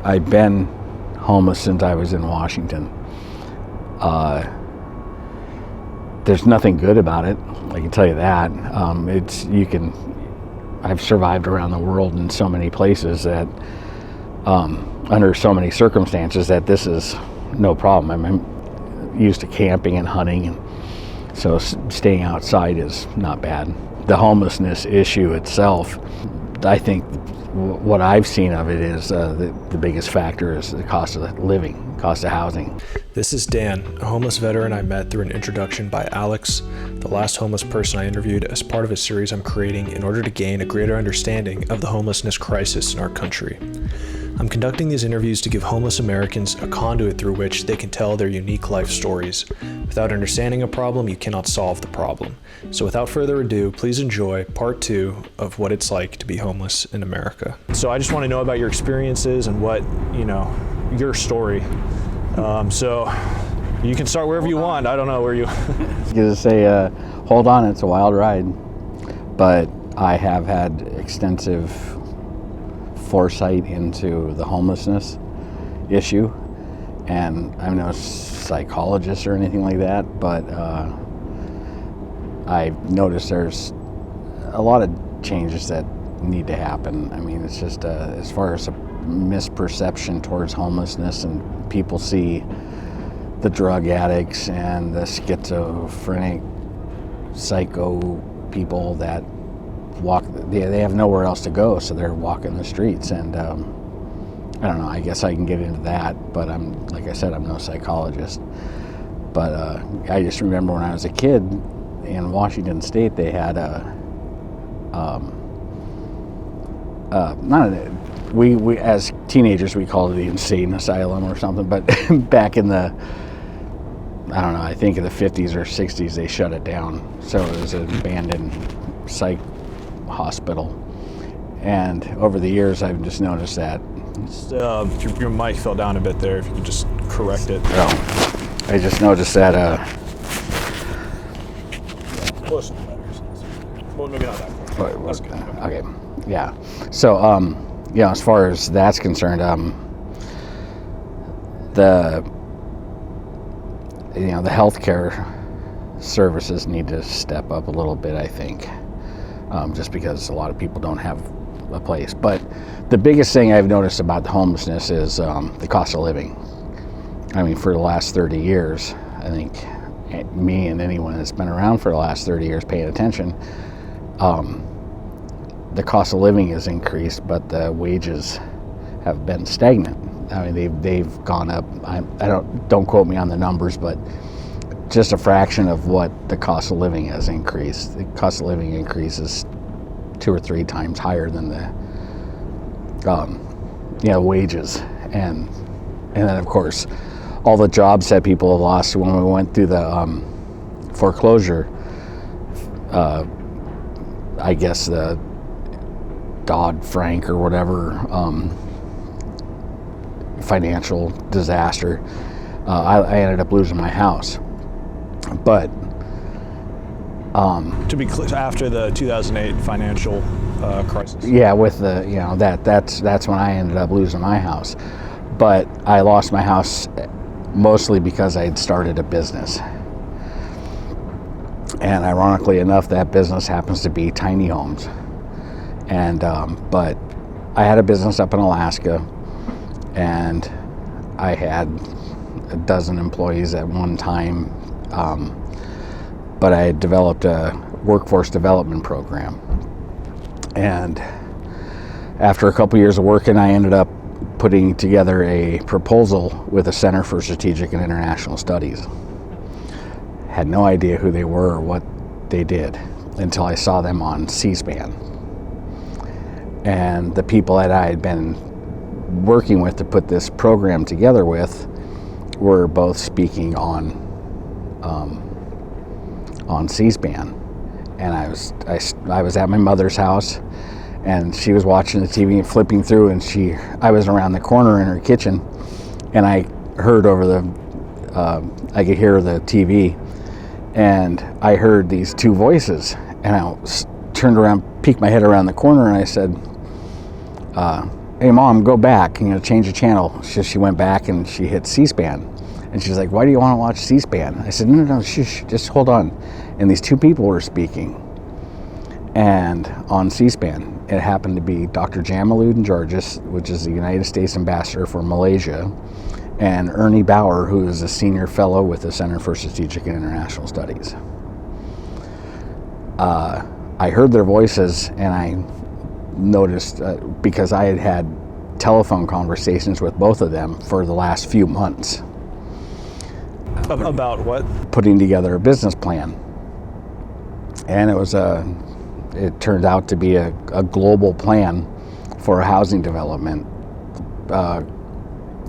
I've been homeless since I was in Washington. There's nothing good about it, I can tell you that. I've survived around the world in so many places that, under so many circumstances, that this is no problem. I'm used to camping and hunting, and so staying outside is not bad. The homelessness issue itself, I think what I've seen of it is the biggest factor is the cost of living, cost of housing. This is Dan, a homeless veteran I met through an introduction by Alex, the last homeless person I interviewed as part of a series I'm creating in order to gain a greater understanding of the homelessness crisis in our country. I'm conducting these interviews to give homeless Americans a conduit through which they can tell their unique life stories. Without understanding a problem, you cannot solve the problem. So without further ado, please enjoy part 2 of what it's like to be homeless in America. So I just want to know about your experiences and what, your story. So you can start wherever you want. I don't know where you... I was going to say, hold on, it's a wild ride. But I have had extensive foresight into the homelessness issue, and I'm no psychologist or anything like that, but I've noticed there's a lot of changes that need to happen. I mean, it's just as far as a misperception towards homelessness, and people see the drug addicts and the schizophrenic psycho people that walk, they have nowhere else to go, so they're walking the streets. And I don't know, I guess I can get into that, but like I said, I'm no psychologist. But I just remember when I was a kid in Washington State, they had we as teenagers we called it the insane asylum or something, but back in the, I don't know, I think in the 50s or 60s they shut it down, so it was an abandoned psych hospital. And over the years I've just noticed that your mic fell down a bit there, if you could just correct it. I just noticed that well, maybe not that close. Okay, yeah. So as far as that's concerned, the healthcare services need to step up a little bit, I think. Just because a lot of people don't have a place. But the biggest thing I've noticed about the homelessness is the cost of living. I mean, for the last 30 years, I think me and anyone that's been around for the last 30 years paying attention, the cost of living has increased, but the wages have been stagnant. I mean, they've gone up. I don't quote me on the numbers, but just a fraction of what the cost of living has increased. The cost of living increase is 2 or 3 times higher than the wages, and then of course all the jobs that people have lost when we went through the foreclosure. I guess the Dodd-Frank or whatever financial disaster. I ended up losing my house. But to be clear, after the 2008 financial crisis. Yeah, with the that's when I ended up losing my house. But I lost my house mostly because I had started a business, and ironically enough, that business happens to be tiny homes. And but I had a business up in Alaska, and I had a dozen employees at one time. But I had developed a workforce development program. And after a couple years of working, I ended up putting together a proposal with the Center for Strategic and International Studies. Had no idea who they were or what they did until I saw them on C-SPAN. And the people that I had been working with to put this program together with were both speaking on C-SPAN, and I was at my mother's house, and she was watching the TV and flipping through, and I was around the corner in her kitchen, and I heard I could hear the TV, and I heard these 2 voices, and I turned around, peeked my head around the corner, and I said, hey Mom, go back, change the channel. She went back and she hit C-SPAN. And she's like, why do you want to watch C-SPAN? I said, no, shush, just hold on. And these two people were speaking. And on C-SPAN, it happened to be Dr. Jamaluddin Jarvis, which is the United States Ambassador for Malaysia, and Ernie Bauer, who is a senior fellow with the Center for Strategic and International Studies. I heard their voices, and I noticed, because I had had telephone conversations with both of them for the last few months. About what? Putting together a business plan. And it turned out to be a global plan for a housing development,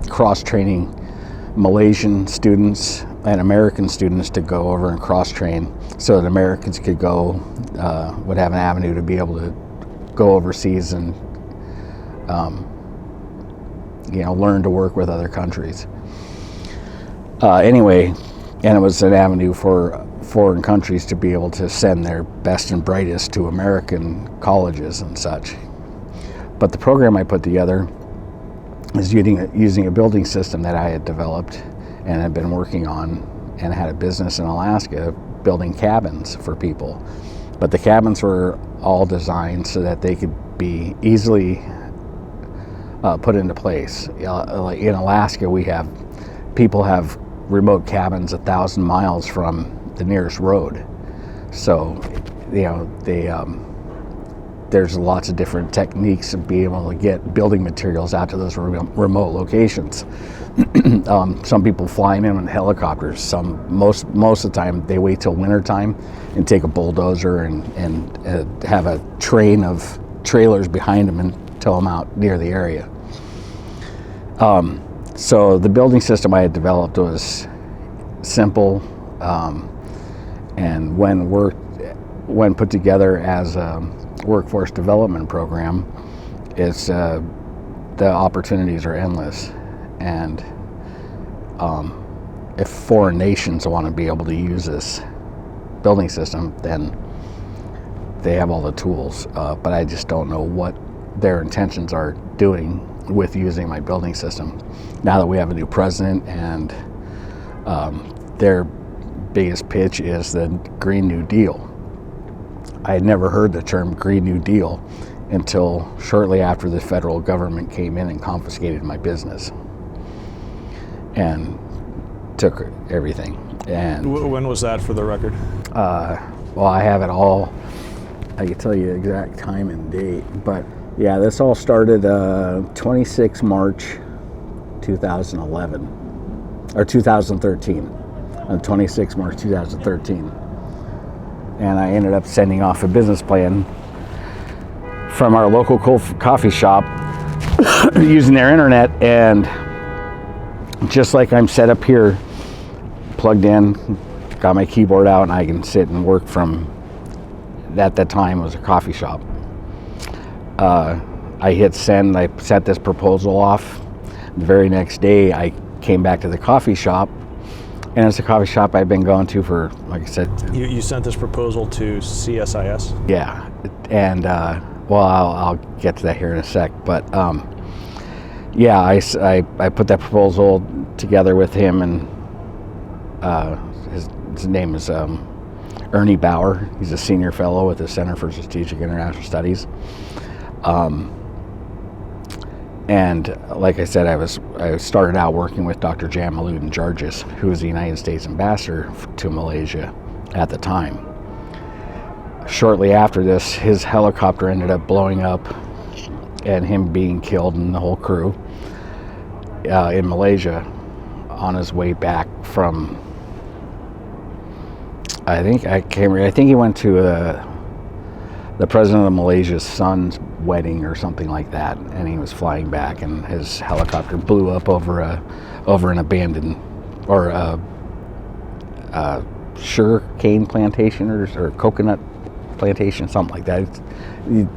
cross-training Malaysian students and American students to go over and cross-train so that Americans could would have an avenue to be able to go overseas and learn to work with other countries. Anyway, and it was an avenue for foreign countries to be able to send their best and brightest to American colleges and such. But the program I put together is using a building system that I had developed and had been working on, and had a business in Alaska building cabins for people. But the cabins were all designed so that they could be easily put into place. Like in Alaska, people have remote cabins 1,000 miles from the nearest road. So, there's lots of different techniques of being able to get building materials out to those remote locations. Some people fly them in on helicopters. Most of the time, they wait till winter time and take a bulldozer and have a train of trailers behind them and tow them out near the area. So the building system I had developed was simple, and when put together as a workforce development program, the opportunities are endless. And if foreign nations want to be able to use this building system, then they have all the tools. But I just don't know what their intentions are doing with using my building system. Now that we have a new president, and their biggest pitch is the Green New Deal. I had never heard the term Green New Deal until shortly after the federal government came in and confiscated my business and took everything. And when was that, for the record? well, I have it all. I can tell you the exact time and date, but yeah, this all started 26 March 2011 or 2013. On 26 March 2013, and I ended up sending off a business plan from our local coffee shop using their internet, and just like I'm set up here, plugged in, got my keyboard out, and I can sit and work from, at that time was a coffee shop. I hit send, I sent this proposal off. The very next day I came back to the coffee shop, and it's a coffee shop I've been going to for, like I said. You sent this proposal to CSIS? Yeah, and well, I'll get to that here in a sec, but yeah, I put that proposal together with him, and his name is Ernie Bauer. He's a senior fellow with the Center for Strategic International Studies. And like I said, I started out working with Dr. Jamaluddin Jarvis, who was the United States Ambassador to Malaysia at the time. Shortly after this, his helicopter ended up blowing up, and him being killed, and the whole crew in Malaysia on his way back from, I think he went to the president of Malaysia's son's wedding or something like that, and he was flying back, and his helicopter blew up over an abandoned, or a sugar cane plantation or coconut plantation, something like that.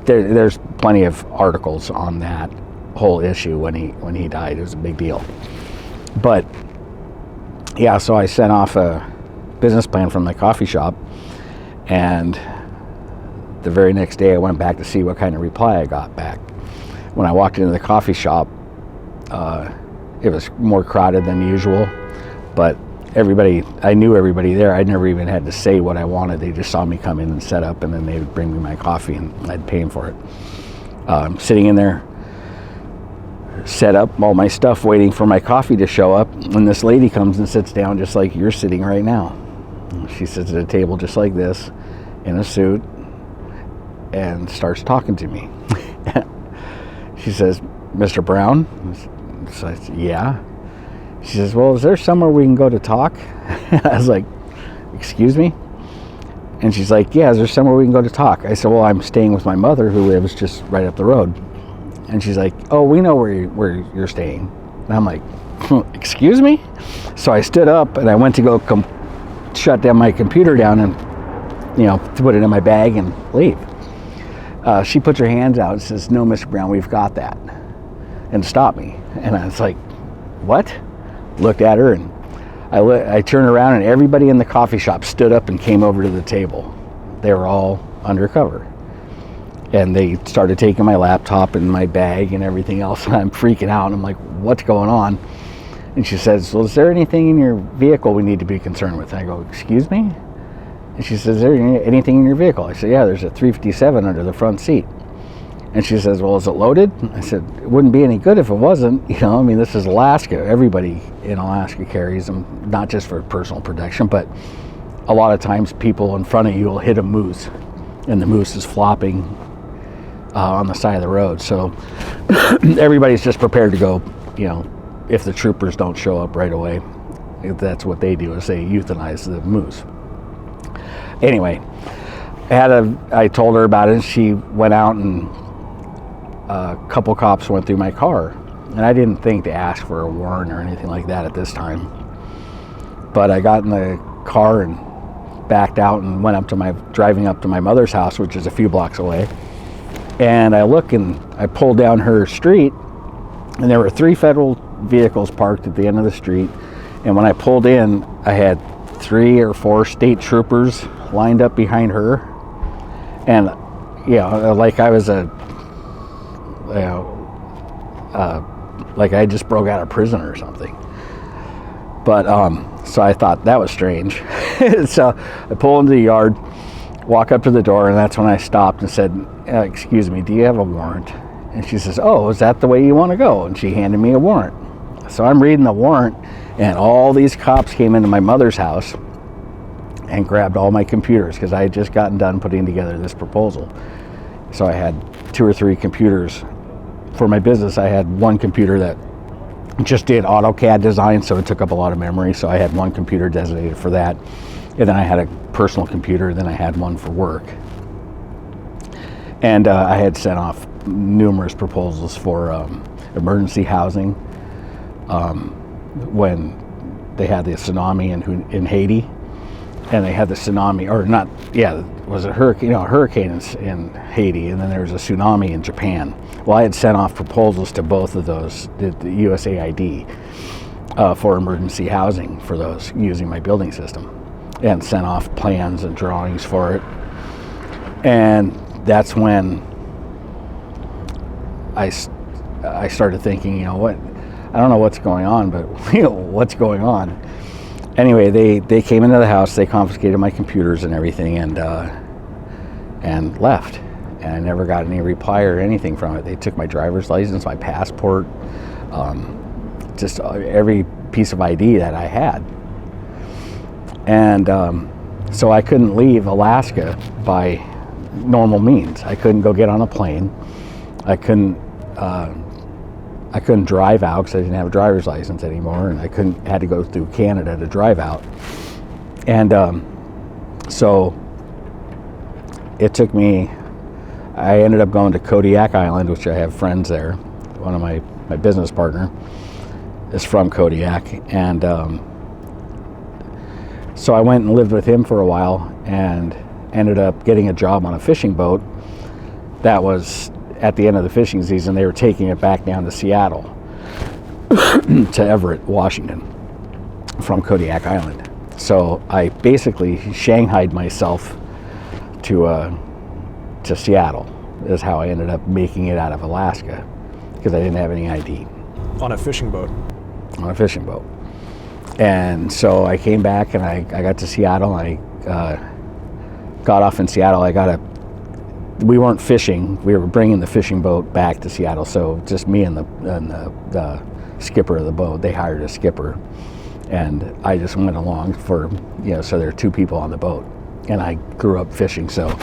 There's plenty of articles on that whole issue. When he died, it was a big deal. But yeah, so I sent off a business plan from the coffee shop, and the very next day I went back to see what kind of reply I got back. when I walked into the coffee shop, it was more crowded than usual, but I knew everybody there. I never even had to say what I wanted. They just saw me come in and set up, and then they would bring me my coffee, and I'd pay them for it. Sitting in there, set up all my stuff, waiting for my coffee to show up, and this lady comes and sits down just like you're sitting right now. She sits at a table just like this, in a suit, and starts talking to me. She says, "Mr. Brown?" So I said, "Yeah." She says, "Well, is there somewhere we can go to talk?" I was like, "Excuse me?" And she's like, "Yeah, is there somewhere we can go to talk?" I said, "Well, I'm staying with my mother who lives just right up the road." And she's like, "Oh, we know where you're staying." And I'm like, "Excuse me?" So I stood up and I went to go shut down my computer down and, to put it in my bag and leave. She puts her hands out and says, "No, Mr. Brown, we've got that," and stopped me. And I was like, "What?" Looked at her, and I turned around, and everybody in the coffee shop stood up and came over to the table. They were all undercover. And they started taking my laptop and my bag and everything else, and I'm freaking out. And I'm like, "What's going on?" And she says, "Well, is there anything in your vehicle we need to be concerned with?" And I go, "Excuse me?" And she says, "Is there anything in your vehicle?" I said, "Yeah, there's a 357 under the front seat." And she says, "Well, is it loaded?" I said, "It wouldn't be any good if it wasn't. This is Alaska. Everybody in Alaska carries them, not just for personal protection, but a lot of times people in front of you will hit a moose, and the moose is flopping on the side of the road. So everybody's just prepared to go, if the troopers don't show up right away. That's what they do, is they euthanize the moose." Anyway, I told her about it, and she went out, and a couple cops went through my car. And I didn't think to ask for a warrant or anything like that at this time. But I got in the car and backed out and went driving up to my mother's house, which is a few blocks away. And I look, and I pulled down her street, and there were 3 federal vehicles parked at the end of the street. And when I pulled in, I had 3 or 4 state troopers lined up behind her. And, like I was like I just broke out of prison or something. But, so I thought that was strange. So I pull into the yard, walk up to the door, and that's when I stopped and said, "Excuse me, do you have a warrant?" And she says, "Oh, is that the way you want to go?" And she handed me a warrant. So I'm reading the warrant, and all these cops came into my mother's house and grabbed all my computers, because I had just gotten done putting together this proposal. So I had 2 or 3 computers. For my business, I had one computer that just did AutoCAD design, so it took up a lot of memory. So I had one computer designated for that. And then I had a personal computer, then I had one for work. And I had sent off numerous proposals for emergency housing when they had the tsunami in Haiti. And they had the tsunami, or not, it was a hurricane, a hurricane in Haiti, and then there was a tsunami in Japan. Well, I had sent off proposals to both of those, the USAID, for emergency housing for those using my building system, and sent off plans and drawings for it. And that's when I started thinking, what, I don't know what's going on, but what's going on? Anyway, they came into the house, they confiscated my computers and everything, and left. And I never got any reply or anything from it. They took my driver's license, my passport, just every piece of ID that I had. And so I couldn't leave Alaska by normal means. I couldn't go get on a plane. I couldn't drive out because I didn't have a driver's license anymore, and I had to go through Canada to drive out. And so it took me, I ended up going to Kodiak Island, which I have friends there. One of my business partner is from Kodiak, and so I went and lived with him for a while and ended up getting a job on a fishing boat that was at the end of the fishing season. They were taking it back down to Seattle to Everett, Washington from Kodiak Island. So I basically shanghaied myself to Seattle is how I ended up making it out of Alaska. because I didn't have any ID. On a fishing boat? On a fishing boat. And so I came back and I got to Seattle. I got off in Seattle. We weren't fishing. We were bringing the fishing boat back to Seattle. So just me and the skipper of the boat. They hired a skipper, and I just went along for, so there are two people on the boat. And I grew up fishing, so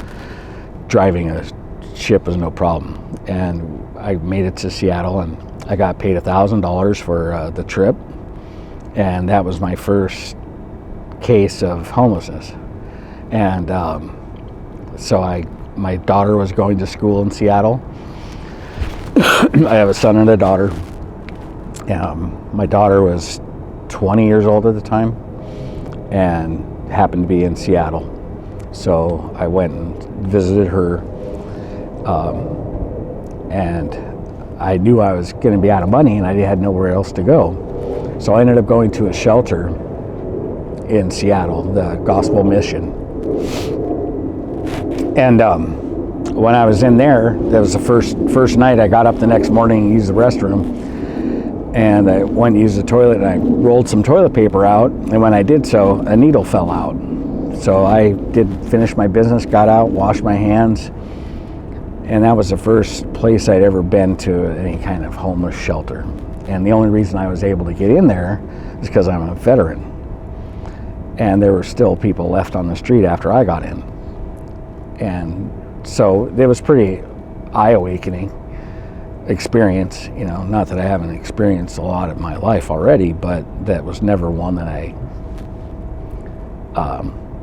driving a ship was no problem. And I made it to Seattle, and I got paid $1,000 for the trip. And that was my first case of homelessness. And so my daughter was going to school in Seattle. I have a son and a daughter. My daughter was 20 years old at the time and happened to be in Seattle. So I went and visited her, and I knew I was going to be out of money and I had nowhere else to go. So I ended up going to a shelter in Seattle, the Gospel Mission. And when I was in there, that was the first night. I got up the next morning and used the restroom. And I went to use the toilet, and I rolled some toilet paper out. And when I did so, a needle fell out. So I did finish my business, got out, washed my hands. And that was the first place I'd ever been to any kind of homeless shelter. And the only reason I was able to get in there is because I'm a veteran. And there were still people left on the street after I got in. And so it was pretty eye-awakening experience, not that I haven't experienced a lot of my life already, but that was never one that I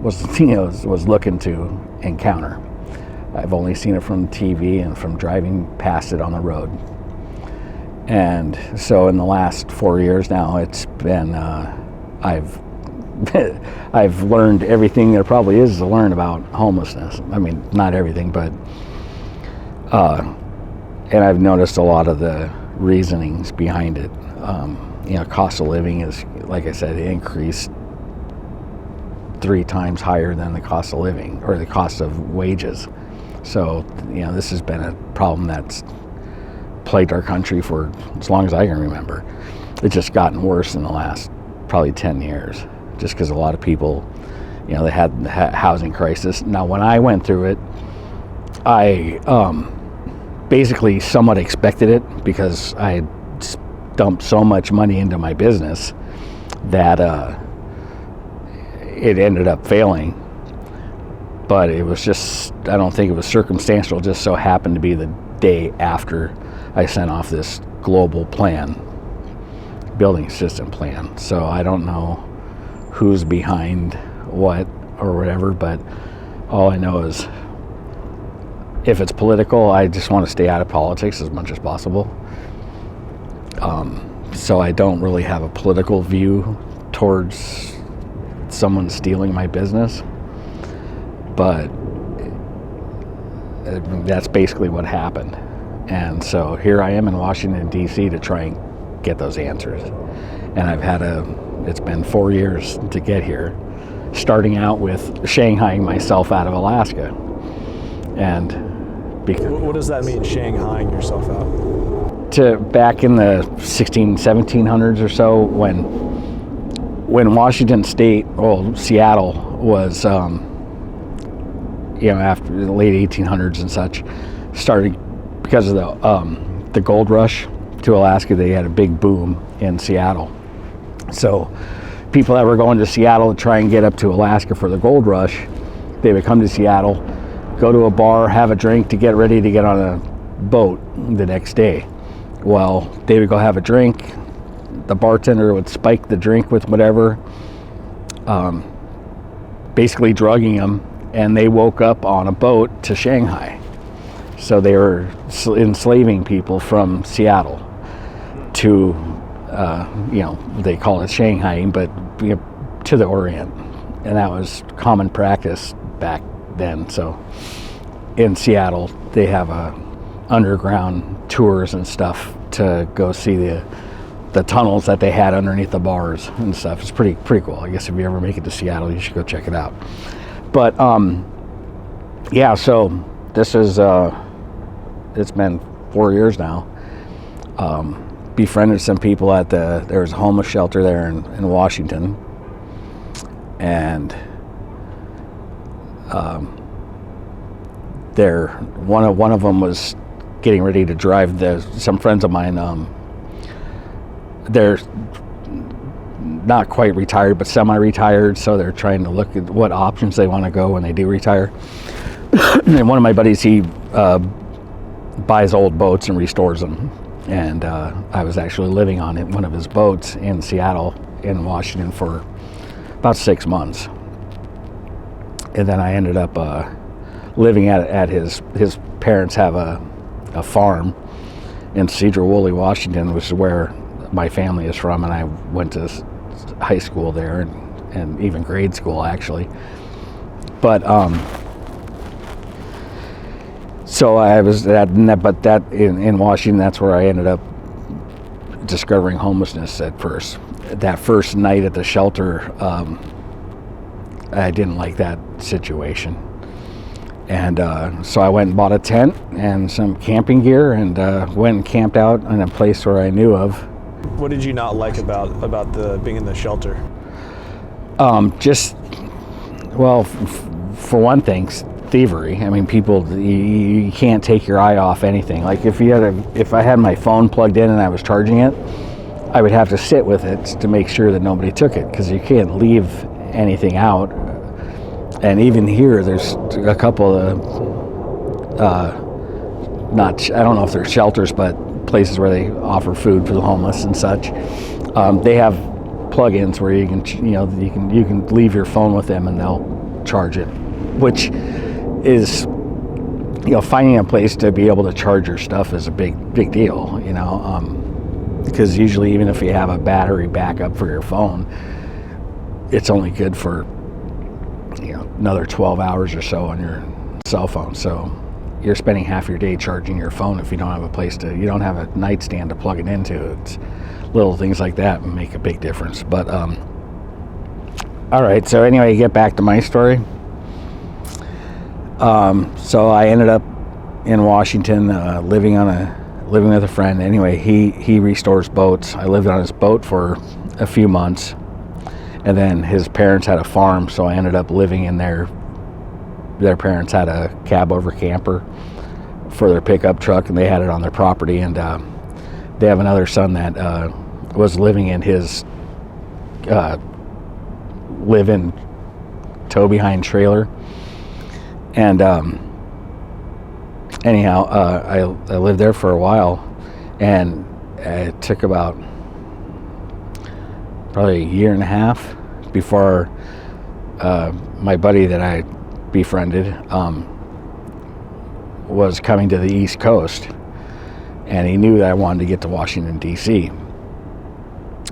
was looking to encounter. I've only seen it from TV and from driving past it on the road. And so in the last 4 years now, it's been, I've learned everything there probably is to learn about homelessness. I mean, not everything, but, and I've noticed a lot of the reasonings behind it. Cost of living is, like I said, increased 3 times higher than the cost of living, or the cost of wages. So, this has been a problem that's plagued our country for as long as I can remember. It's just gotten worse in the last probably 10 years, just because a lot of people, they had the housing crisis. Now, when I went through it, I basically somewhat expected it, because I had dumped so much money into my business that it ended up failing. But it was just, I don't think it was circumstantial, just so happened to be the day after I sent off this global plan, building system plan. So I don't know who's behind what or whatever, but all I know is if it's political, I just want to stay out of politics as much as possible. So I don't really have a political view towards someone stealing my business, but that's basically what happened. And so here I am in Washington, D.C. to try and get those answers. And it's been 4 years to get here, starting out with shanghaiing myself out of Alaska. And what does that mean, shanghaiing yourself out? Back in the 1700s or so, when Washington State, Seattle was, after the late 1800s and such, started, because of the gold rush to Alaska, they had a big boom in Seattle. So people that were going to Seattle to try and get up to Alaska for the gold rush, they would come to Seattle, go to a bar, have a drink to get ready to get on a boat the next day. Well, they would go have a drink. The bartender would spike the drink with whatever, basically drugging them, and they woke up on a boat to Shanghai. So they were enslaving people from Seattle to, they call it Shanghaiing, but to the Orient. And that was common practice back then. So in Seattle, they have underground tours and stuff to go see the tunnels that they had underneath the bars and stuff. It's pretty cool. I guess if you ever make it to Seattle, you should go check it out. But so this is it's been 4 years now. befriended some people at there was a homeless shelter there in Washington, and one of them was getting ready to drive some friends of mine. They're not quite retired, but semi-retired, so they're trying to look at what options they want to go when they do retire. And one of my buddies, he buys old boats and restores them. And I was actually living on one of his boats in Seattle, in Washington, for about 6 months. And then I ended up living at his parents have a farm in Cedar Woolley, Washington, which is where my family is from, and I went to high school there and even grade school, actually. But so I was in Washington, that's where I ended up discovering homelessness at first. That first night at the shelter, I didn't like that situation. And so I went and bought a tent and some camping gear and went and camped out in a place where I knew of. What did you not like about the being in the shelter? For one thing, thievery. I mean, people, you can't take your eye off anything. Like if I had my phone plugged in and I was charging it, I would have to sit with it to make sure that nobody took it, because you can't leave anything out. And even here, there's a couple of I don't know if they're shelters, but places where they offer food for the homeless and such. They have plug-ins where you can leave your phone with them and they'll charge it, which is, finding a place to be able to charge your stuff is a big deal, because usually even if you have a battery backup for your phone, it's only good for another 12 hours or so on your cell phone. So you're spending half your day charging your phone if you don't have you don't have a nightstand to plug it into. It's little things like that make a big difference. But all right, so anyway, get back to my story. So I ended up in Washington, living with a friend. Anyway, he restores boats. I lived on his boat for a few months, and then his parents had a farm, so I ended up living in their parents had a cab over camper for their pickup truck, and they had it on their property. And they have another son that was living in his live-in tow-behind trailer. And anyhow, I lived there for a while, and it took about probably a year and a half before my buddy that I befriended was coming to the East Coast, and he knew that I wanted to get to Washington, D.C.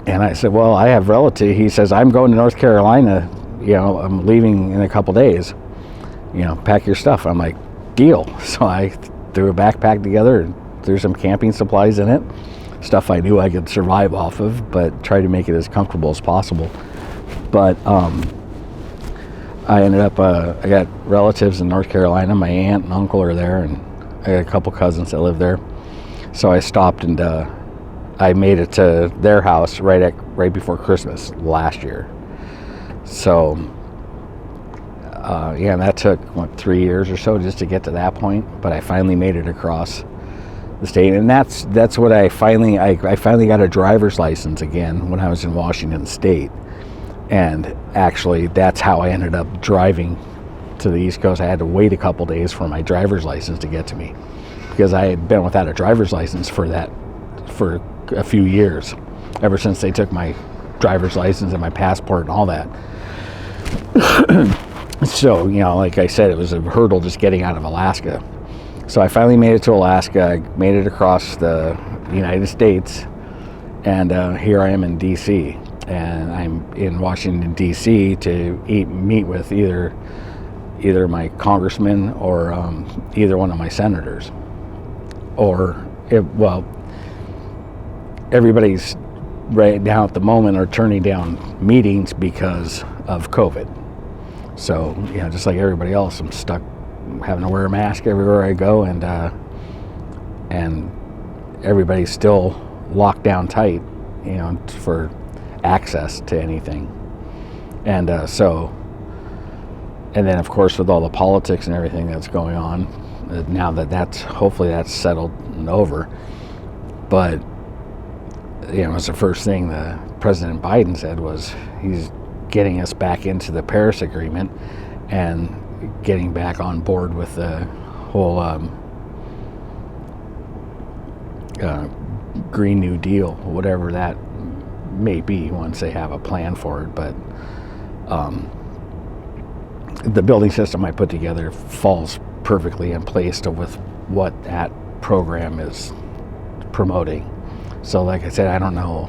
And I said, well, I have relatives. He says, I'm going to North Carolina, I'm leaving in a couple days, pack your stuff. I'm like, deal. So I threw a backpack together and threw some camping supplies in it, stuff I knew I could survive off of, but tried to make it as comfortable as possible. But I ended up, I got relatives in North Carolina. My aunt and uncle are there, and I got a couple cousins that live there. So I stopped, and I made it to their house right before Christmas last year. So and that took 3 years or so just to get to that point, but I finally made it across the state. And that's what I finally got a driver's license again when I was in Washington State. And actually, that's how I ended up driving to the East Coast. I had to wait a couple days for my driver's license to get to me, because I had been without a driver's license for a few years, ever since they took my driver's license and my passport and all that. So, like I said, it was a hurdle just getting out of Alaska. So I finally made it to Alaska. I made it across the United States, and here I am in D.C. And I'm in Washington, D.C. to meet with either my congressman or either one of my senators. Everybody's right now at the moment are turning down meetings because of COVID. So, just like everybody else, I'm stuck having to wear a mask everywhere I go, and everybody's still locked down tight, for access to anything. And and then of course with all the politics and everything that's going on, now hopefully that's settled and over. But it's the first thing the President Biden said was he's getting us back into the Paris Agreement and getting back on board with the whole Green New Deal, whatever that may be once they have a plan for it. But the building system I put together falls perfectly in place with what that program is promoting. So like I said, I don't know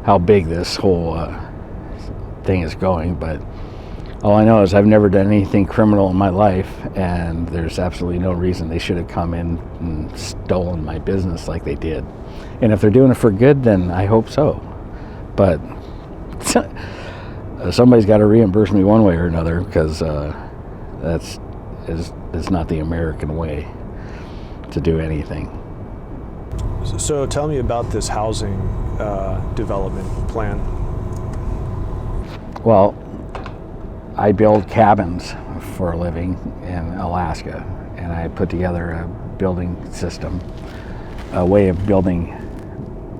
how big this whole thing is going, but all I know is I've never done anything criminal in my life, and there's absolutely no reason they should have come in and stolen my business like they did. And if they're doing it for good, then I hope so. But somebody's got to reimburse me one way or another, because that's not the American way to do anything. So tell me about this housing development plan. Well, I build cabins for a living in Alaska, and I put together a building system, a way of building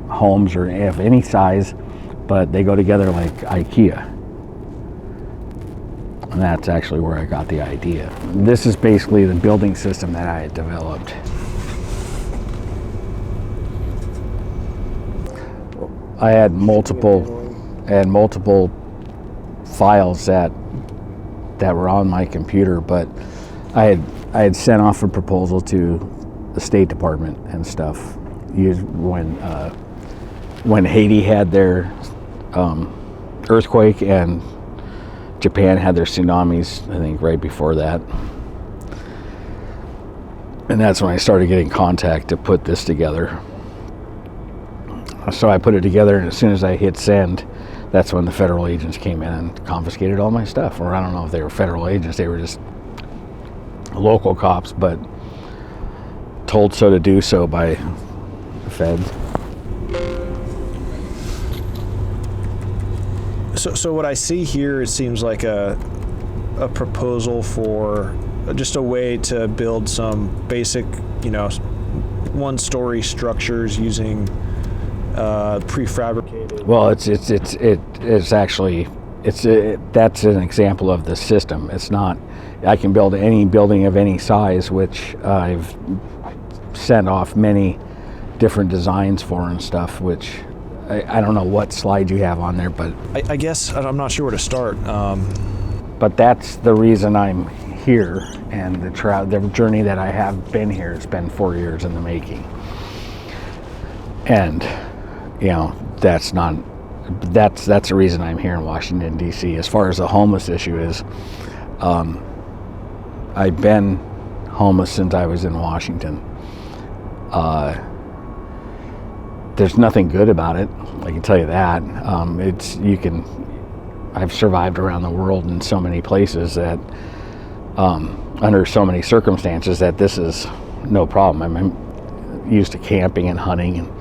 homes or of any size, but they go together like IKEA. And that's actually where I got the idea. This is basically the building system that I had developed. I had multiple files that were on my computer, but I had sent off a proposal to the State Department and stuff. When Haiti had their earthquake and Japan had their tsunamis, I think right before that. And that's when I started getting contact to put this together. So I put it together, and as soon as I hit send, that's when the federal agents came in and confiscated all my stuff. Or I don't know if they were federal agents, they were just local cops, but told so to do so by the feds. So what I see here, it seems like a proposal for just a way to build some basic, one-story structures using prefabricated. Well, that's an example of the system. It's not. I can build any building of any size, which I've sent off many different designs for and stuff, which I don't know what slide you have on there, but I guess I'm not sure where to start. But that's the reason I'm here, and the journey that I have been here has been 4 years in the making. And that's the reason I'm here in Washington, D.C. As far as the homeless issue is, I've been homeless since I was in Washington. There's nothing good about it, I can tell you that. I've survived around the world in so many places that, under so many circumstances, that this is no problem. I'm used to camping and hunting, and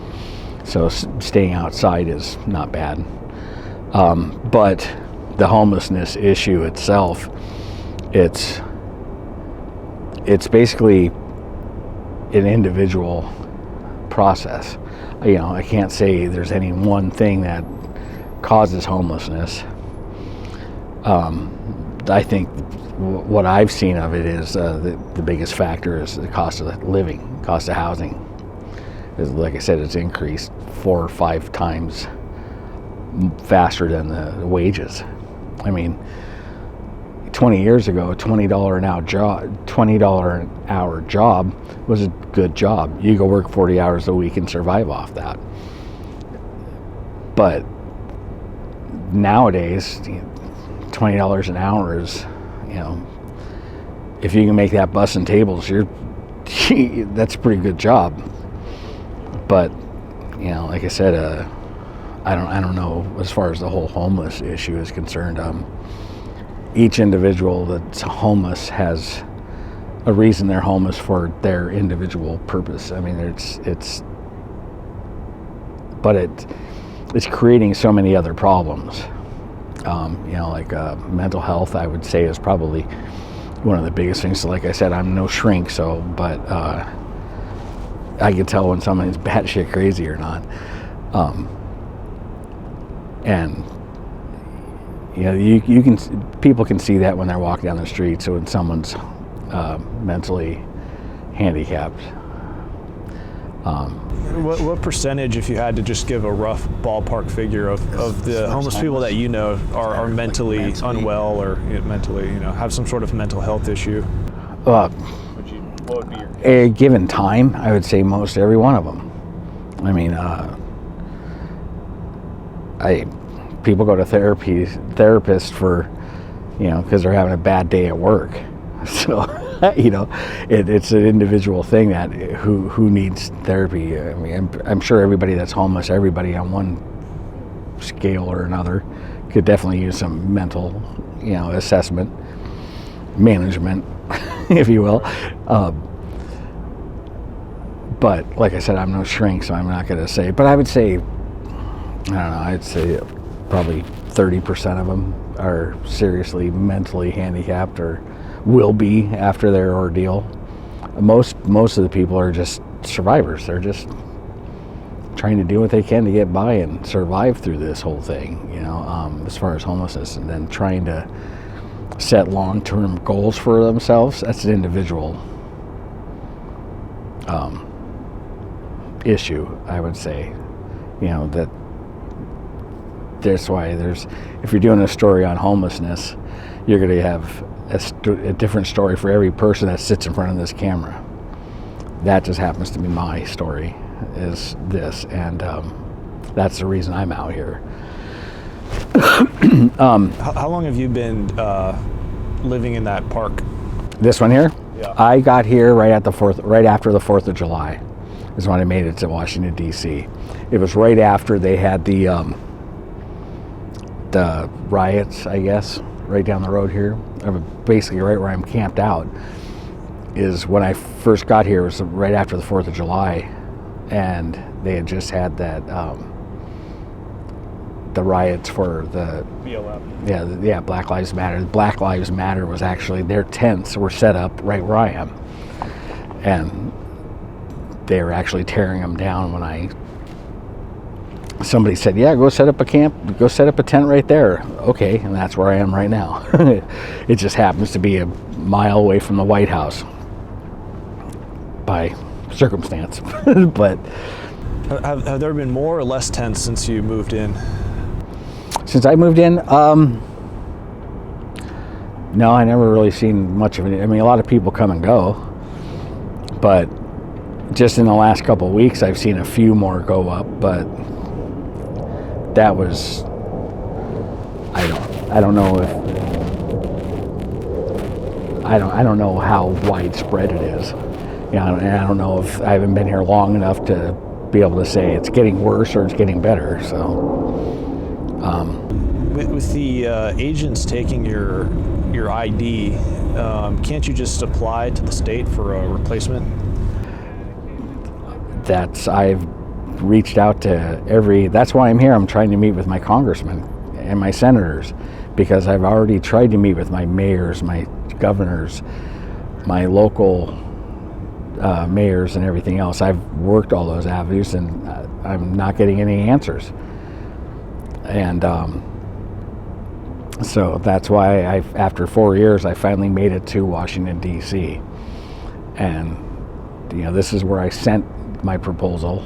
so staying outside is not bad. But the homelessness issue itself, it's basically an individual process. I can't say there's any one thing that causes homelessness. I think what I've seen of it is the biggest factor is the cost of living, cost of housing. Like I said, it's increased 4 or 5 times faster than the wages. I mean, 20 years ago, a $20 an hour job was a good job. You go work 40 hours a week and survive off that. But nowadays, $20 an hour is, if you can make that bussing tables, that's a pretty good job. But like I said, I don't know as far as the whole homeless issue is concerned. Each individual that's homeless has a reason they're homeless for their individual purpose. I mean, but it's creating so many other problems. Like mental health, I would say, is probably one of the biggest things. So like I said, I'm no shrink, but I can tell when someone's batshit crazy or not. And people can see that when they're walking down the street. So when someone's mentally handicapped. What percentage, if you had to just give a rough ballpark figure of the homeless people that you know are mentally unwell or mentally, have some sort of mental health issue? What would be a given time, I would say most every one of them. I mean, people go to therapists for, because they're having a bad day at work. So, it's an individual thing that who needs therapy. I mean, I'm sure everybody that's homeless, everybody on one scale or another, could definitely use some mental, assessment, management, if you will. But like I said, I'm no shrink, so I'm not going to say. But I would say, I'd say probably 30% of them are seriously mentally handicapped or will be after their ordeal. Most of the people are just survivors. They're just trying to do what they can to get by and survive through this whole thing, as far as homelessness, and then trying to set long-term goals for themselves. That's an individual issue, I would say. That's why if you're doing a story on homelessness, you're going to have a different story for every person that sits in front of this camera. That just happens to be my story, is this, and that's the reason I'm out here. How long have you been living in that park? This one here? Yeah. I got here right after the 4th of July is when I made it to Washington, D.C. It was right after they had the riots, I guess, right down the road here. Basically right where I'm camped out is when I first got here. It was right after the 4th of July, and they had just had that the riots for the BLM. Black Lives Matter. Black Lives Matter was actually, their tents were set up right where I am, and they were actually tearing them down when somebody said, yeah, go set up a tent right there. Okay, and that's where I am right now. It just happens to be a mile away from the White House by circumstance. But have there been more or less tents since you moved in? Since I moved in, no, I never really seen much of it. I mean, a lot of people come and go, but just in the last couple of weeks, I've seen a few more go up, but that was, I don't know how widespread it is. I don't know if I haven't been here long enough to be able to say it's getting worse or it's getting better. So, with the agents taking your ID, can't you just apply to the state for a replacement? I've reached out to that's why I'm here. I'm trying to meet with my congressmen and my senators, because I've already tried to meet with my mayors, my governors, my local mayors and everything else. I've worked all those avenues, and I'm not getting any answers. And so that's why after 4 years, I finally made it to Washington, D.C. And this is where I sent my proposal.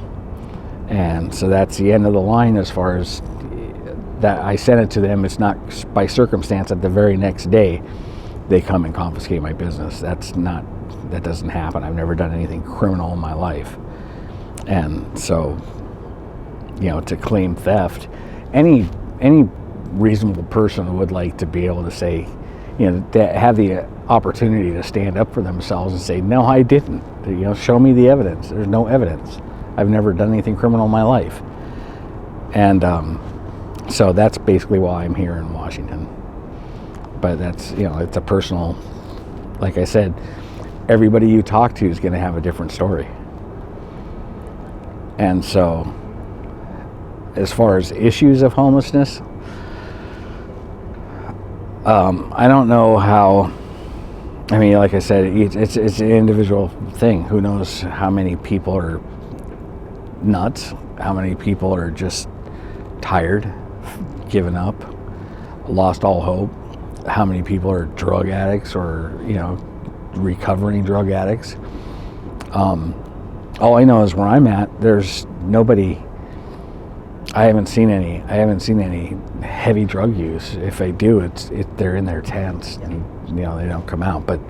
And so that's the end of the line as far as that. I sent it to them. It's not by circumstance that the very next day they come and confiscate my business. That doesn't happen. I've never done anything criminal in my life. And so, to claim theft, any reasonable person would like to be able to say, to have the opportunity to stand up for themselves and say, no, I didn't. Show me the evidence. There's no evidence. I've never done anything criminal in my life. And so that's basically why I'm here in Washington. But that's, it's a personal, like I said, everybody you talk to is going to have a different story. And so, as far as issues of homelessness, I don't know how. I mean, like I said, it's an individual thing. Who knows how many people are nuts, how many people are just tired, given up, lost all hope, how many people are drug addicts or, recovering drug addicts. All I know is where I'm at, there's nobody. I haven't seen any heavy drug use. If they do, they're in their tents and they don't come out. But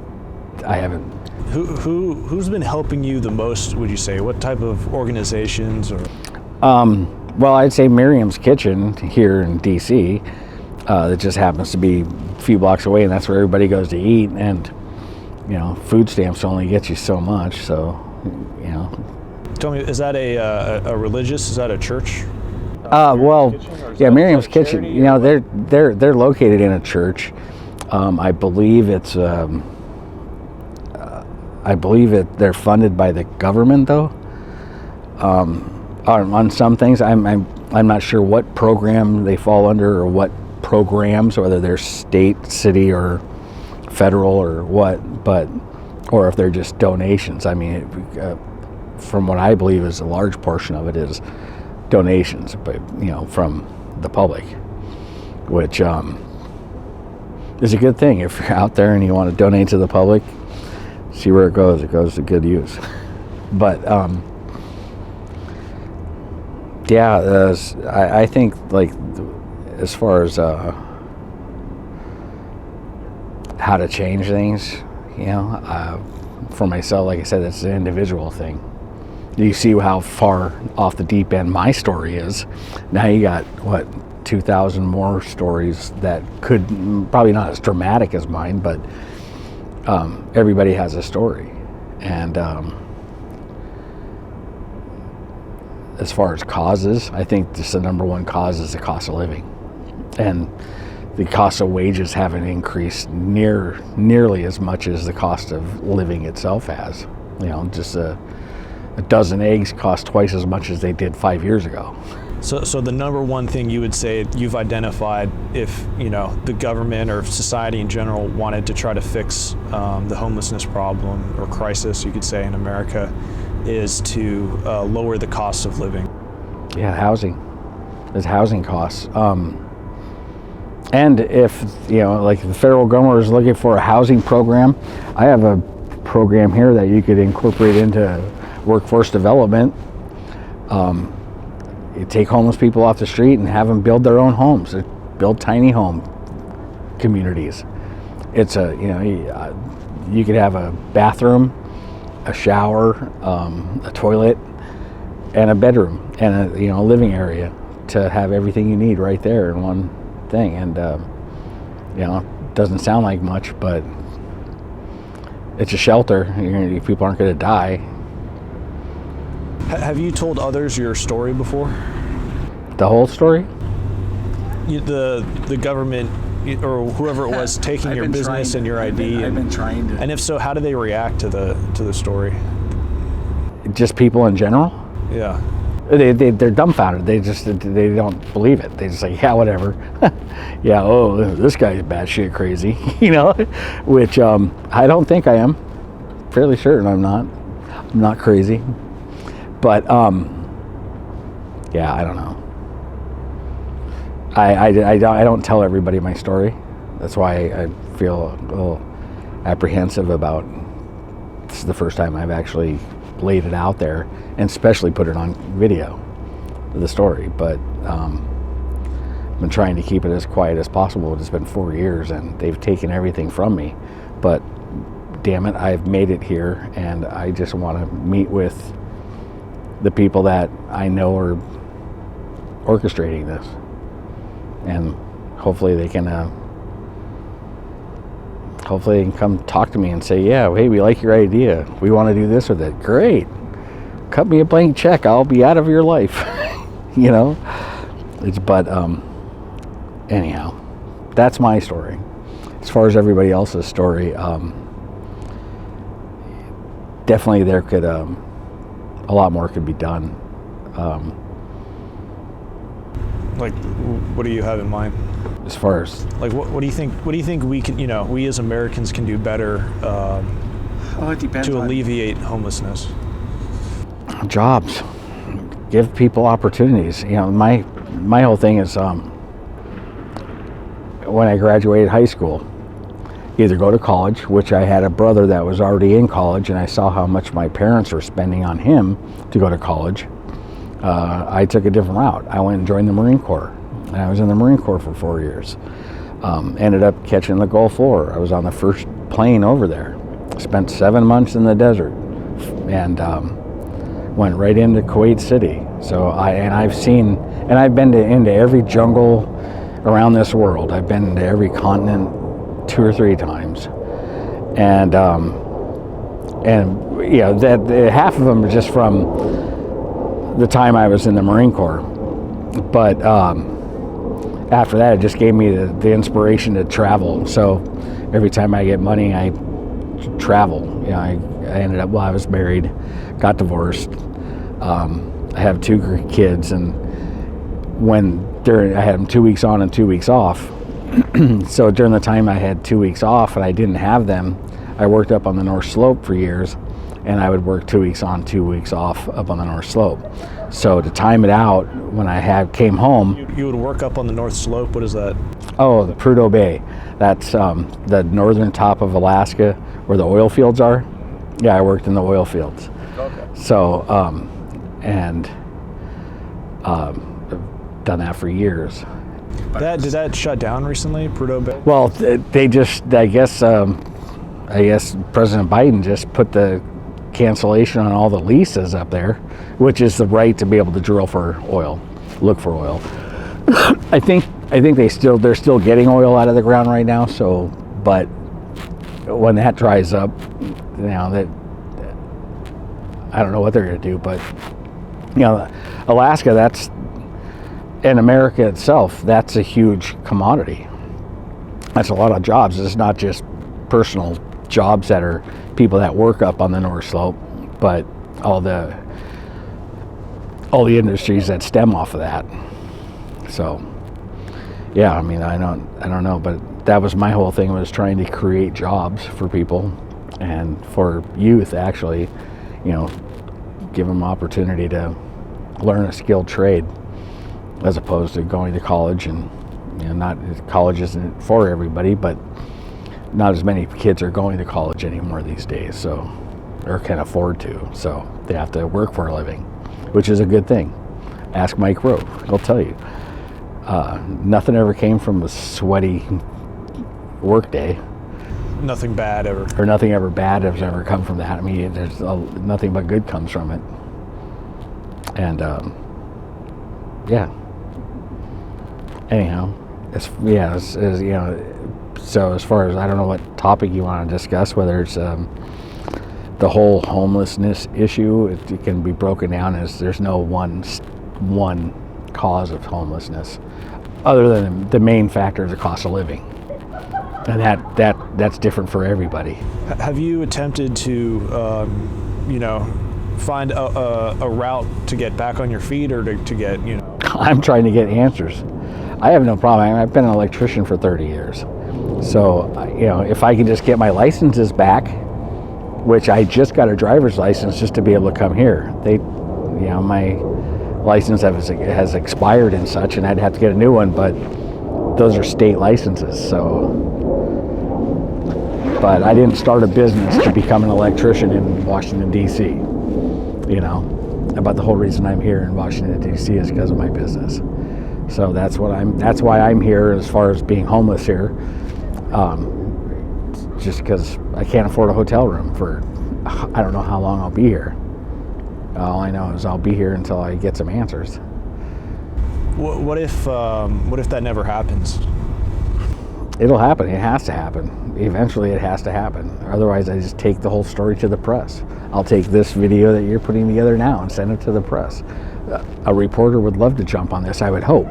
I haven't. Who's been helping you the most? Would you say what type of organizations or? Well, I'd say Miriam's Kitchen here in D.C. That just happens to be a few blocks away, and that's where everybody goes to eat. And food stamps only get you so much. So, Tell me, is that a religious? Is that a church? Miriam's Kitchen. They're located in a church. I believe they're funded by the government, though. On some things, I'm not sure what program they fall under or what programs, whether they're state, city, or federal or what, or if they're just donations. I mean, from what I believe is a large portion of it is donations, but from the public, which is a good thing. If you're out there and you want to donate to the public, see where it goes. It goes to good use. But I think, like, as far as how to change things, for myself, like I said, it's an individual thing. You see how far off the deep end my story is. Now you got, 2,000 more stories that could, probably not as dramatic as mine, but everybody has a story. And as far as causes, I think just the number one cause is the cost of living. And the cost of wages haven't increased nearly as much as the cost of living itself has. Just a dozen eggs cost twice as much as they did 5 years ago. So the number one thing you would say you've identified, if the government or society in general wanted to try to fix the homelessness problem or crisis, you could say, in America, is to lower the cost of living. Yeah, housing. There's housing costs. And if, like the federal government is looking for a housing program, I have a program here that you could incorporate into workforce development. You take homeless people off the street and have them build their own homes, build tiny home communities. It's you could have a bathroom, a shower, a toilet, and a bedroom, and a living area to have everything you need right there in one thing. And it doesn't sound like much, but it's a shelter. People aren't going to die. Have you told others your story before? The whole story? The government or whoever it was taking your business and your ID. I've been trying to. And if so, how do they react to the story? Just people in general? Yeah. They're dumbfounded. They don't believe it. They just say, yeah, whatever. Yeah, this guy's batshit crazy, which I don't think I am. Fairly certain I'm not. I'm not crazy. But yeah, I don't know. I don't tell everybody my story. That's why I feel a little apprehensive about. This is the first time I've actually laid it out there, and especially put it on video, the story. But I've been trying to keep it as quiet as possible. It's been 4 years, and they've taken everything from me. But damn it, I've made it here, and I just want to meet with the people that I know are orchestrating this, and hopefully they can come talk to me and say, yeah, hey, we like your idea, we want to do this with it. Great, cut me a blank check, I'll be out of your life. But anyhow, that's my story. As far as everybody else's story, definitely there could a lot more could be done. Like, what do you have in mind? As far as Like, what do you think? What do you think we can, we as Americans can do better it depends to on alleviate homelessness? jobs, give people opportunities. My whole thing is when I graduated high school, either go to college, which I had a brother that was already in college, and I saw how much my parents were spending on him to go to college. I took a different route. I went and joined the Marine Corps, and I was in the Marine Corps for 4 years. Ended up catching the Gulf War. I was on the first plane over there. Spent 7 months in the desert, and went right into Kuwait City. So I've been into every jungle around this world. I've been to every continent 2 or 3 times, and that half of them are just from the time I was in the Marine Corps. But after that, it just gave me the inspiration to travel. So every time I get money, I travel. I ended up, I was married, got divorced. I have 2 kids, and I had them 2 weeks on and 2 weeks off. So during the time I had 2 weeks off and I didn't have them, I worked up on the North Slope for years, and I would work 2 weeks on, 2 weeks off up on the North Slope. So to time it out, when I came home, You would work up on the North Slope. What is that? oh, the Prudhoe Bay, that's the northern top of Alaska where the oil fields are. Yeah, I worked in the oil fields. Okay. So I've done that for years. Did that shut down recently, Prudhoe Bay? Well, they just, I guess President Biden just put the cancellation on all the leases up there, which is the right to be able to drill for oil, look for oil. I think they're still getting oil out of the ground right now. So, but when that dries up, that I don't know what they're going to do. But Alaska, and America itself, that's a huge commodity. That's a lot of jobs. It's not just personal jobs that are people that work up on the North Slope, but all the industries that stem off of that. So, yeah, I mean, I don't know, but that was my whole thing, was trying to create jobs for people and for youth, actually, give them opportunity to learn a skilled trade, as opposed to going to college. And not college isn't for everybody, but not as many kids are going to college anymore these days, so, or can afford to, so they have to work for a living, which is a good thing. Ask Mike Rowe, he'll tell you. Nothing ever came from a sweaty work day. Nothing bad ever. Or nothing ever bad has ever come from that. I mean, there's nothing but good comes from it. And yeah. Anyhow, so as far as, I don't know what topic you want to discuss, whether it's the whole homelessness issue, it can be broken down as there's no one cause of homelessness, other than the main factor is the cost of living, and that's different for everybody. Have you attempted to, find a route to get back on your feet, or to get, I'm trying to get answers. I have no problem. I've been an electrician for 30 years. So, if I can just get my licenses back, which I just got a driver's license just to be able to come here. My license has expired and such, and I'd have to get a new one, but those are state licenses. So, but I didn't start a business to become an electrician in Washington, D.C. About the whole reason I'm here in Washington, D.C. is because of my business. So that's why I'm here, as far as being homeless here. Just because I can't afford a hotel room for, I don't know how long I'll be here. All I know is I'll be here until I get some answers. What if that never happens? It'll happen. It has to happen. Eventually it has to happen. Otherwise, I just take the whole story to the press. I'll take this video that you're putting together now and send it to the press. A reporter would love to jump on this, I would hope.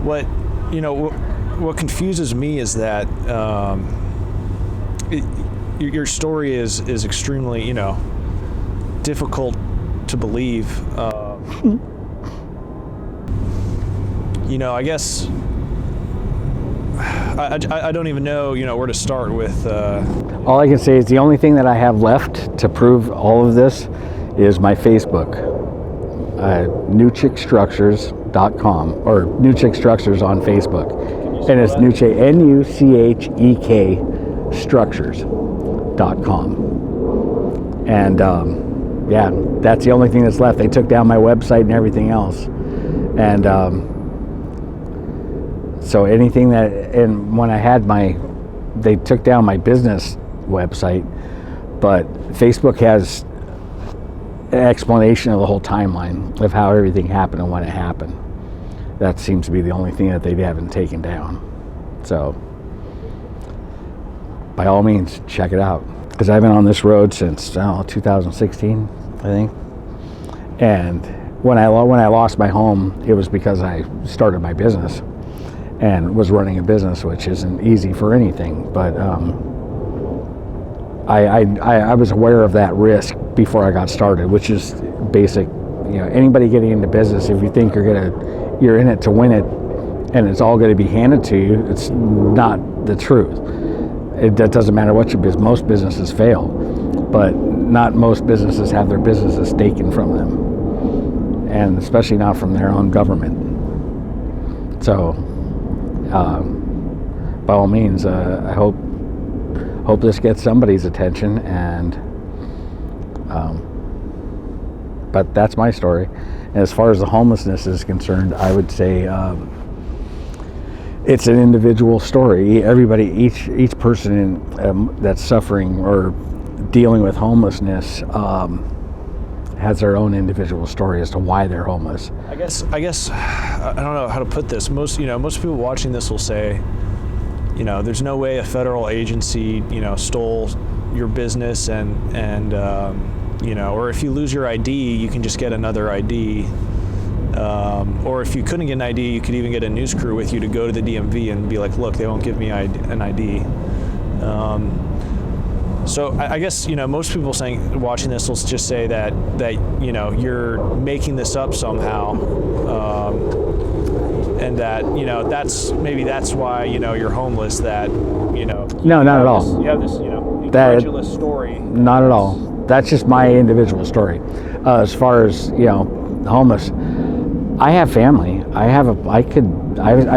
What confuses me is that, your story is extremely, difficult to believe. I guess I don't even know, where to start with. All I can say is the only thing that I have left to prove all of this is my Facebook, newchickstructures.com, or New Chick Structures on Facebook, and it's Nuchek, Nuchek structures.com, and yeah, that's the only thing that's left. They took down my website and everything else, and so anything that, and when I had they took down my business website, but Facebook has an explanation of the whole timeline of how everything happened and when it happened. That seems to be the only thing that they haven't taken down. So, by all means, check it out. Because I've been on this road since 2016, I think. And when I lost my home, it was because I started my business and was running a business, which isn't easy for anything. But I was aware of that risk before I got started, which is basic. Anybody getting into business, if you think you're in it to win it, and it's all going to be handed to you, it's not the truth. That doesn't matter what your business. Most businesses fail, but not most businesses have their businesses taken from them, and especially not from their own government. So, by all means, I hope this gets somebody's attention, and but that's my story. And as far as the homelessness is concerned, I would say it's an individual story. Everybody, each person that's suffering or dealing with homelessness has their own individual story as to why they're homeless. I guess I don't know how to put this. Most people watching this will say, there's no way a federal agency, stole your business and or if you lose your ID, you can just get another ID. Or if you couldn't get an ID, you could even get a news crew with you to go to the DMV and be like, look, they won't give me an ID. So I guess, most people watching this will just say that you're making this up somehow. And that, that's why, you're homeless, that, No, not at all. You have this, incredulous story. Not at all. That's just my individual story. As far as, homeless, I have family. I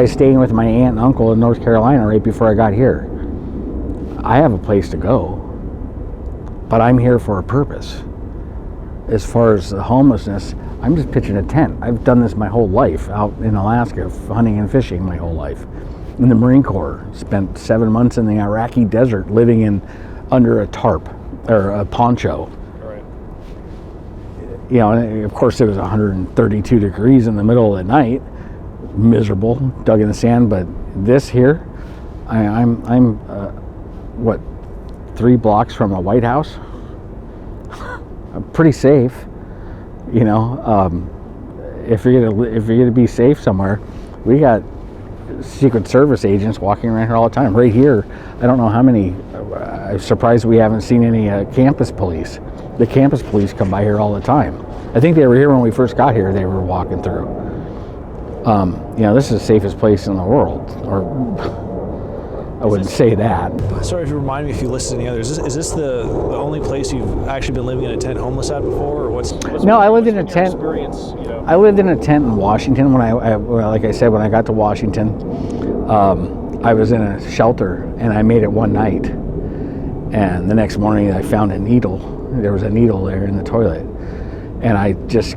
was staying with my aunt and uncle in North Carolina right before I got here. I have a place to go, but I'm here for a purpose. As far as the homelessness, I'm just pitching a tent. I've done this my whole life out in Alaska, hunting and fishing my whole life. In the Marine Corps, spent 7 months in the Iraqi desert living under a tarp or a poncho. Right. And of course it was 132 degrees in the middle of the night, miserable, dug in the sand. But this here, I'm 3 blocks from a White House. I'm pretty safe. If you're gonna be safe somewhere, we got Secret Service agents walking around here all the time. Right here, I don't know how many. I'm surprised we haven't seen any campus police. The campus police come by here all the time. I think they were here when we first got here. They were walking through. This is the safest place in the world. Or I wouldn't say that. Sorry if you remind me if you listed any others. Is this the only place you've actually been living in a tent homeless at before, or what's No, I lived in a tent. Experience, I lived in a tent in Washington when like I said, when I got to Washington, I was in a shelter and I made it one night, and the next morning I found a needle. There was a needle there in the toilet, and I just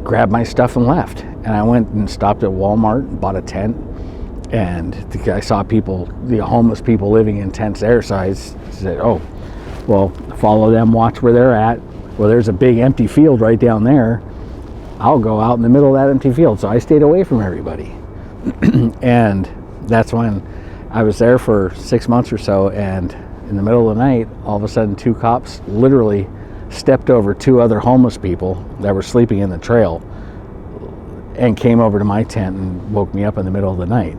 grabbed my stuff and left. And I went and stopped at Walmart and bought a tent. And I saw the homeless people living in tents there, so I said, oh, well, follow them, watch where they're at. Well, there's a big empty field right down there. I'll go out in the middle of that empty field. So I stayed away from everybody. And that's when I was there for 6 months or so, and in the middle of the night, all of a sudden 2 cops literally stepped over 2 other homeless people that were sleeping in the trail and came over to my tent and woke me up in the middle of the night.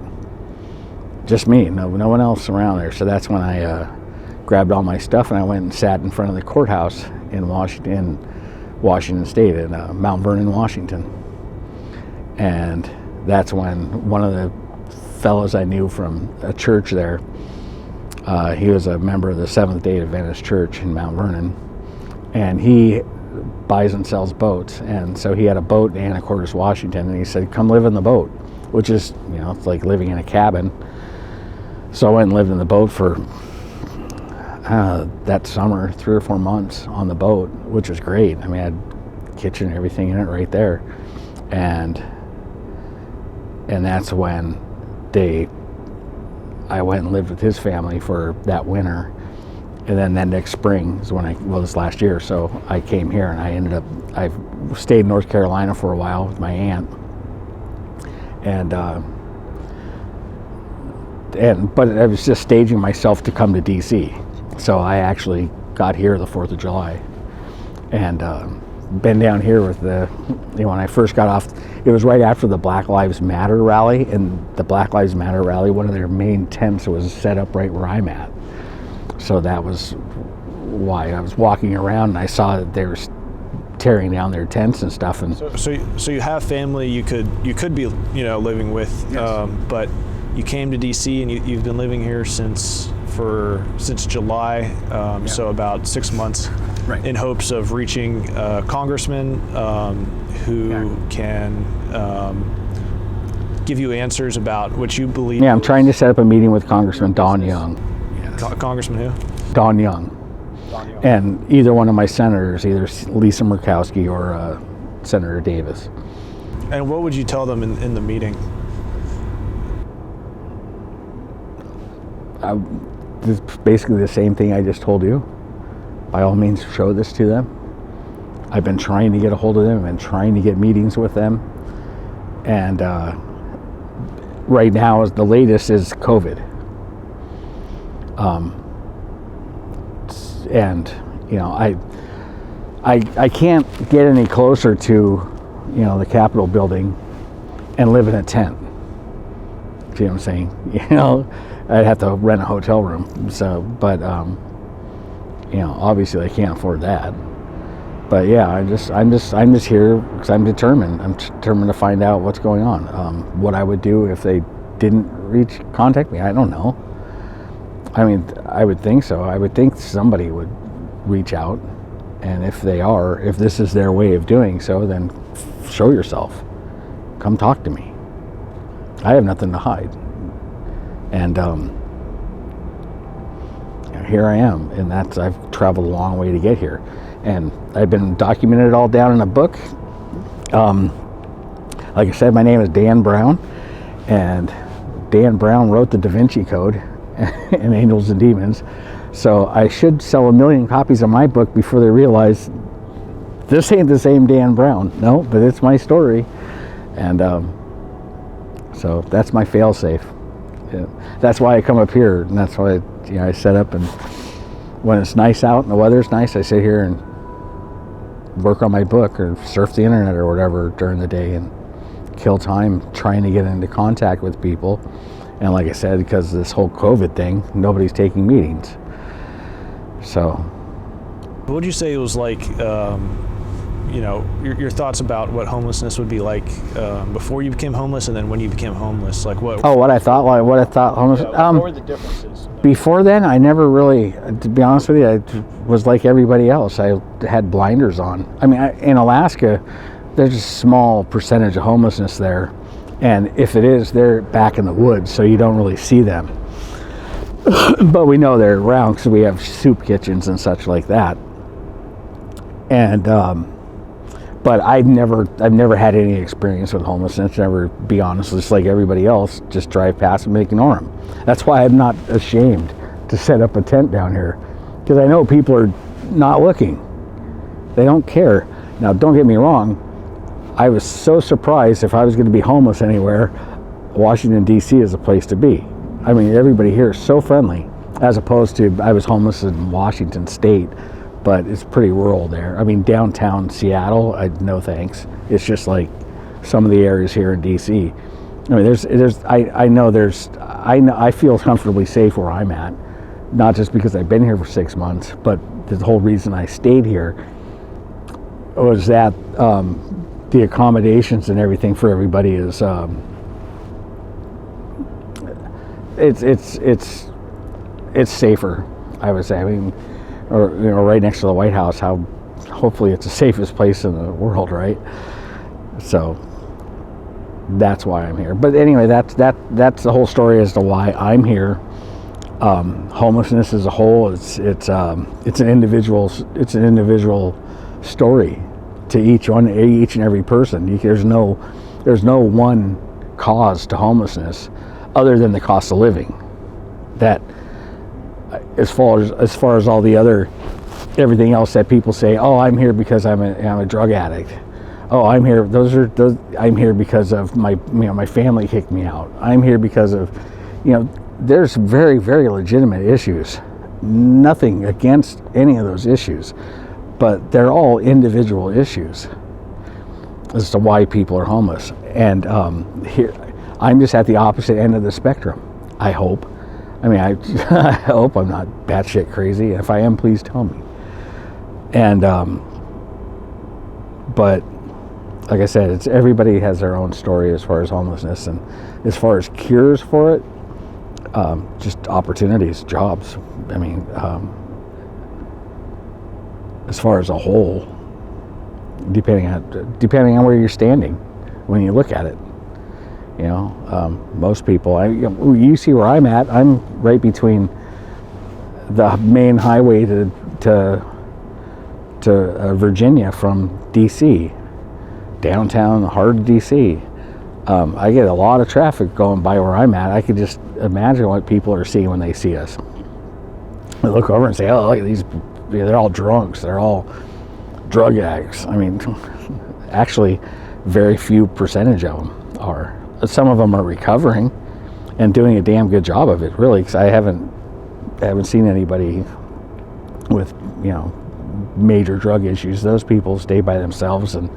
just me, no one else around there. So that's when I grabbed all my stuff and I went and sat in front of the courthouse in Washington State, in Mount Vernon, Washington. And that's when one of the fellows I knew from a church there, he was a member of the Seventh-day Adventist Church in Mount Vernon, and he buys and sells boats. And so he had a boat in Anacortes, Washington, and he said, come live in the boat, which is, it's like living in a cabin. So I went and lived in the boat for that summer, 3 or 4 months on the boat, which was great. I mean, I had kitchen and everything in it right there. And that's when I went and lived with his family for that winter. And then that next spring is when this last year, so I came here and I stayed in North Carolina for a while with my aunt. But I was just staging myself to come to DC. So I actually got here the 4th of July and been down here with when I first got off, it was right after the Black Lives Matter rally, and the Black Lives Matter rally, one of their main tents was set up right where I'm at. So that was why I was walking around and I saw that they were tearing down their tents and stuff. And so you have family you could be living with, yes. But you came to DC and you've been living here since July, yeah. So about 6 months, right. In hopes of reaching a congressman who can give you answers about what you believe. Yeah, I'm trying to set up a meeting with Congressman Don Young. Yes. Congressman who? Don Young. And either one of my senators, either Lisa Murkowski or Senator Davis. And what would you tell them in the meeting? This is basically the same thing I just told you. By all means, show this to them. I've been trying to get a hold of them and trying to get meetings with them. And right now, the latest is COVID. And I can't get any closer to the Capitol building and live in a tent. See what I'm saying? I'd have to rent a hotel room. So, but obviously I can't afford that. But yeah, I'm just here because I'm determined. I'm determined to find out what's going on. What I would do if they didn't contact me, I don't know. I mean, I would think so. I would think somebody would reach out, and if this is their way of doing so, then show yourself. Come talk to me. I have nothing to hide. And here I am, and I've traveled a long way to get here. And I've been documented all down in a book. Like I said, my name is Dan Brown, and Dan Brown wrote the Da Vinci Code and Angels and Demons. So I should sell 1 million copies of my book before they realize this ain't the same Dan Brown. No, but it's my story. And so that's my fail-safe. Yeah. That's why I come up here, and that's why I set up. And when it's nice out and the weather's nice, I sit here and work on my book or surf the internet or whatever during the day and kill time trying to get into contact with people. And like I said, because of this whole COVID thing, nobody's taking meetings. So what would you say it was like, your thoughts about what homelessness would be like before you became homeless and then when you became homeless? Like what? Oh, what I thought homeless. Yeah, what were the differences? Before then, I never really, to be honest with you, I was like everybody else. I had blinders on. I mean, in Alaska, there's a small percentage of homelessness there. And if it is, they're back in the woods, so you don't really see them. But we know they're around because we have soup kitchens and such like that. And but I've never had any experience with homelessness. Never, be honest, just like everybody else, just drive past them and ignore them. That's why I'm not ashamed to set up a tent down here, because I know people are not looking. They don't care. Now, don't get me wrong. I was so surprised if I was going to be homeless anywhere, Washington, D.C. is a place to be. I mean, everybody here is so friendly, as opposed to I was homeless in Washington State, but it's pretty rural there. I mean, downtown Seattle, no thanks. It's just like some of the areas here in D.C. I mean, I feel comfortably safe where I'm at, not just because I've been here for 6 months, but the whole reason I stayed here was that the accommodations and everything for everybody is it's safer, I would say. I mean, or right next to the White House. Hopefully it's the safest place in the world, right? So that's why I'm here. But anyway, that's the whole story as to why I'm here. Homelessness as a whole, it's an individual story to each and every person. There's no one cause to homelessness other than the cost of living. That as far as all the other everything else that people say, oh, I'm here because I'm a drug addict. Oh, I'm here. I'm here because of my family kicked me out. I'm here because of, there's very, very legitimate issues. Nothing against any of those issues, but they're all individual issues as to why people are homeless. And here, I'm just at the opposite end of the spectrum. I hope. I mean, I hope I'm not batshit crazy. If I am, please tell me. And but like I said, everybody has their own story as far as homelessness, and as far as cures for it, just opportunities, jobs. I mean, as far as a whole, depending on where you're standing when you look at it. Most people, you see where I'm at. I'm right between the main highway to Virginia from DC, downtown heart of DC. I get a lot of traffic going by where I'm at. I could just imagine what people are seeing when they see us. They look over and say, oh, look at these, they're all drunks, they're all drug addicts. I mean, actually, very few percentage of them are. Some of them are recovering and doing a damn good job of it, really, because I haven't seen anybody with, major drug issues. Those people stay by themselves and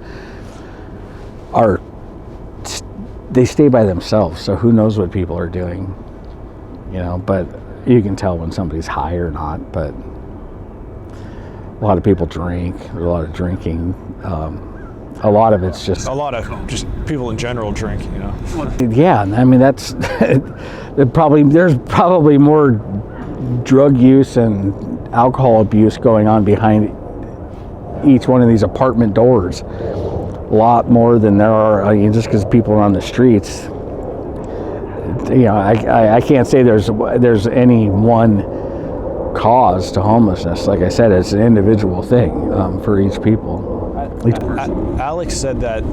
they stay by themselves, so who knows what people are doing, but you can tell when somebody's high or not. But a lot of people drink. There's a lot of drinking. A lot of it's just... A lot of just people in general drink, Yeah, I mean, that's... there's probably more drug use and alcohol abuse going on behind each one of these apartment doors. A lot more than there are, just because people are on the streets. I can't say there's any one cause to homelessness. Like I said, it's an individual thing for each people. Alex said that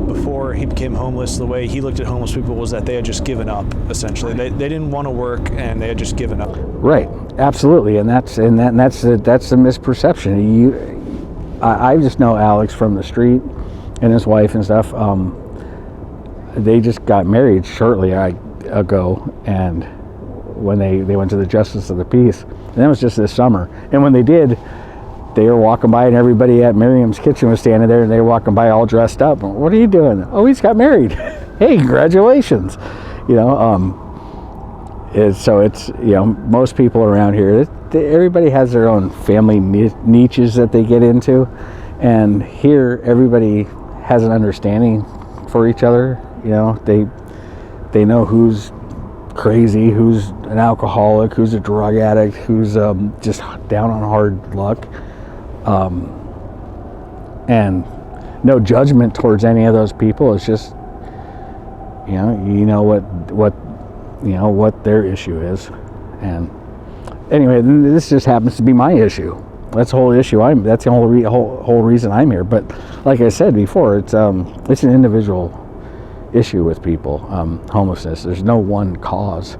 before he became homeless, the way he looked at homeless people was that they had just given up, essentially. They didn't want to work, and they had just given up. Right, absolutely, and that's the misperception. I just know Alex from the street and his wife and stuff. They just got married shortly ago, and when they went to the Justice of the Peace, and that was just this summer. And when they did, they were walking by, and everybody at Miriam's kitchen was standing there, and they were walking by all dressed up. What are you doing? Oh, he's got married. Hey, congratulations. So it's, most people around here, everybody has their own family niches that they get into, and here everybody has an understanding for each other. They know who's crazy, who's an alcoholic, who's a drug addict, who's just down on hard luck. And no judgment towards any of those people. It's just, what their issue is. And anyway, this just happens to be my issue. That's the whole issue. That's the whole reason I'm here. But like I said before, it's an individual issue with people. Homelessness. There's no one cause.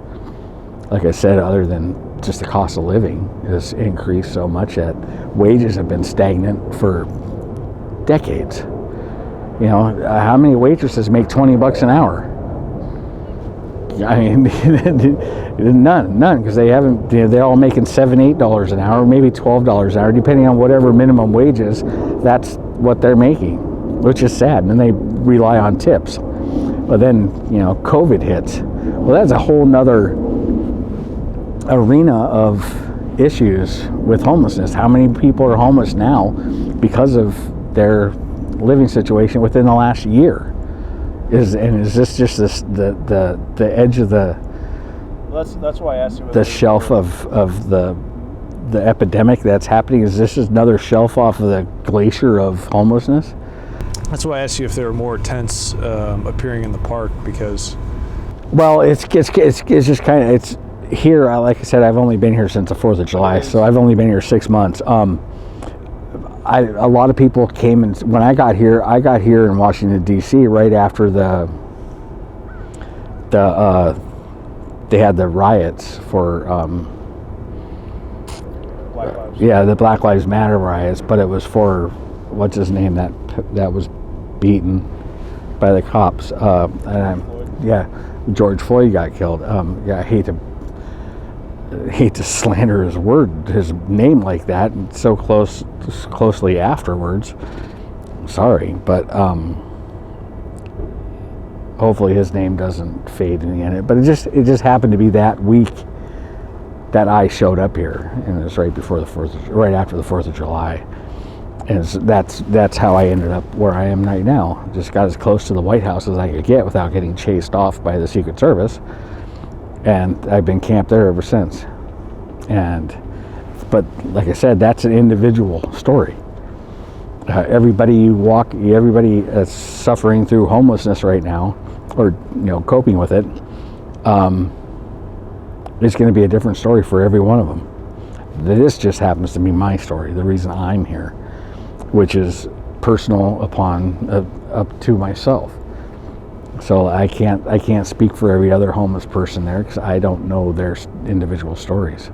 Like I said, other than just the cost of living has increased so much that wages have been stagnant for decades. How many waitresses make $20 an hour? I mean, none, because they haven't. They're all making $7, $8 an hour, maybe $12 an hour, depending on whatever minimum wages. That's what they're making, which is sad. And then they rely on tips. But then, COVID hits. Well, that's a whole nother arena of issues with homelessness. How many people are homeless now because of their living situation within the last year? Is this just the edge of the that's why I asked you the shelf of the epidemic that's happening? Is this just another shelf off of the glacier of homelessness? That's why I asked you if there were more tents appearing in the park, because... Well, it's just kind of, it's here. Like I said, I've only been here since the 4th of July, so I've only been here 6 months. A lot of people came, and when I got here in Washington D.C. right after they had the riots for the Black Lives Matter riots, but it was for what's his name that was beaten by the cops. George Floyd got killed. I hate to slander his name like that, so closely afterwards. Sorry, but hopefully his name doesn't fade in the end. But it just happened to be that week that I showed up here, and it was right after the 4th of July. And that's how I ended up where I am right now. Just got as close to the White House as I could get without getting chased off by the Secret Service, and I've been camped there ever since. But like I said, that's an individual story. Everybody that's suffering through homelessness right now, or coping with it, it's going to be a different story for every one of them. This just happens to be my story, the reason I'm here, which is personal up to myself. So I can't speak for every other homeless person there, because I don't know their individual stories.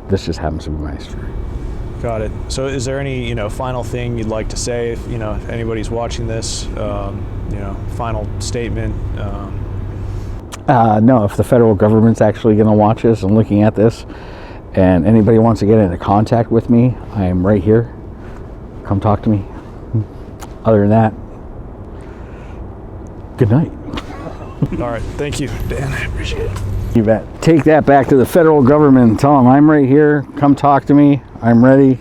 This just happens to be my story. Got it. So is there any final thing you'd like to say if anybody's watching this? Final statement. No, if the federal government's actually going to watch this and looking at this, and anybody wants to get into contact with me, I am right here. Come talk to me. Other than that, good night. All right. Thank you, Dan. I appreciate it. You bet. Take that back to the federal government and tell them I'm right here. Come talk to me. I'm ready.